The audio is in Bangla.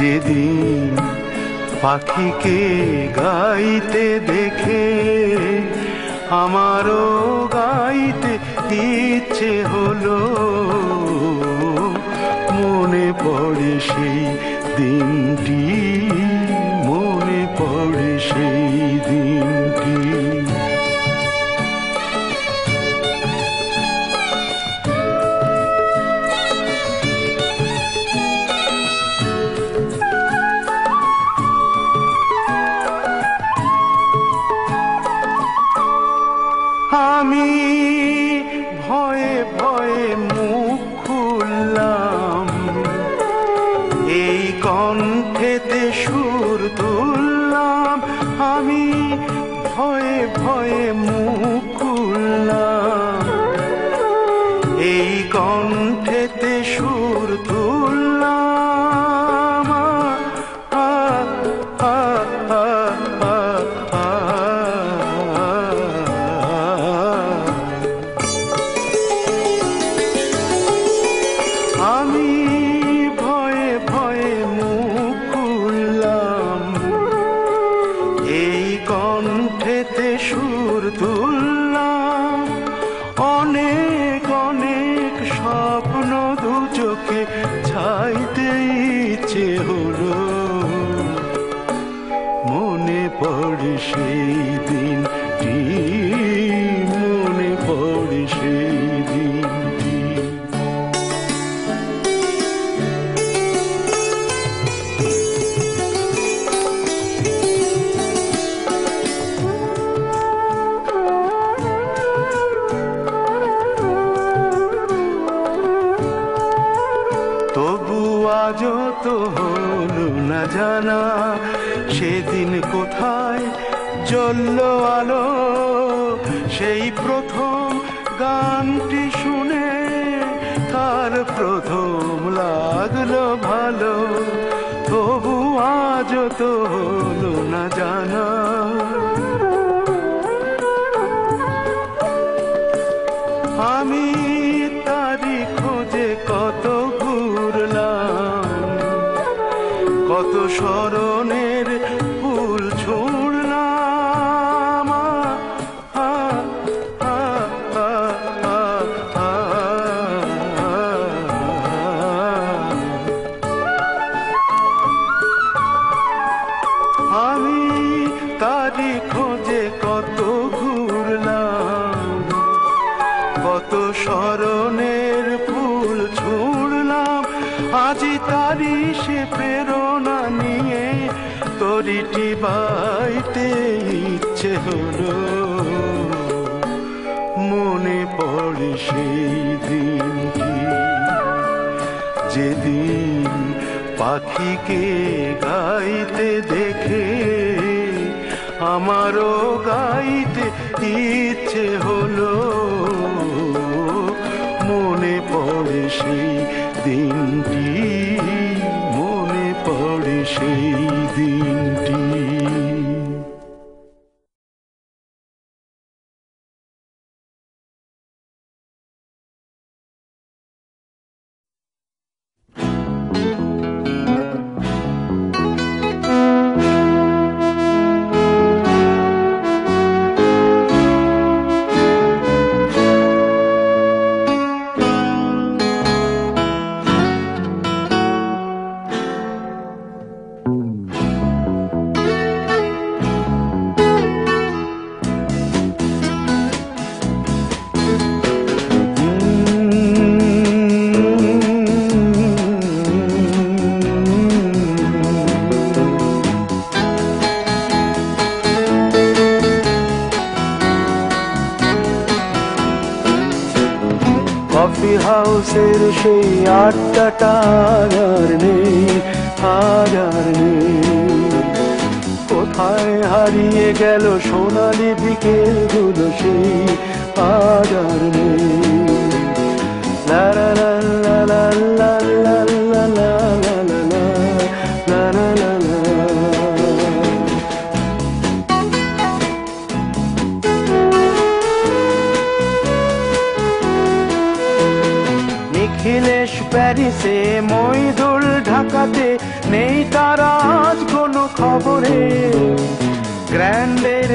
যেদিন পাখিকে গাইতে দেখে আমারও গাইতে ইচ্ছে হলো, মনে পড়ে সেই দিনটি, মনে পড়ে সেই দিনটি। আমি ভয়ে ভয়ে মুখ খুললাম, এই কণ্ঠেতে সুর তুললাম। আমি ভয়ে ভয়ে মুখ খুললাম, এই কণ্ঠেতে সুর তুললাম। আমি ভয়ে ভয়ে মুখ খুললাম, এই কণ্ঠেতে সুর তুললাম। অনেক অনেক স্বপ্ন দু চোখে ছাইতে ইচ্ছে হলো, মনে পড়ে সেই দিনটি, মনে পড়ে সেই দিনটি। তবু আজও তো হলো না জানা, সেদিন কোথায় জ্বললো আলো। সেই প্রথম গানটি শুনে তার প্রথম লাগলো ভালো, তবু আজও তো হলো না জানা। আমি তারি খোঁজে কত ঘুরলাম, কত স্মরণের ফুল ছুঁড়লাম। আমি তারি খোঁজে কত ঘুরলাম, কত স্মরণের ফুল ছুঁড়লাম। আজি তারি সে প্রেরণা নিয়ে তরিটি বাইতে ইচ্ছে হলো, মনে পড়ে সেই দিনটি, যেদিন পাখিকে গাইতে দেখে আমারও গাইতে ইচ্ছে হলো, মনে পড়ে সেই দিনটি, মনে পড়ে সেই দিনটি। কফি হাউসের সেই আড্ডাটা আর নেই, আর নেই। কোথায় হারিয়ে গেল সোনালি বিকেলগুলো সেই আর নেই। লা লা লা লা লা লা লা লা লা লা লা লা লা। নিখিলেশ প্যারিস প্যারিসে মইদুল ঢাকাতে নেই তার আজ কোনো খবরে গ্র্যান্ডের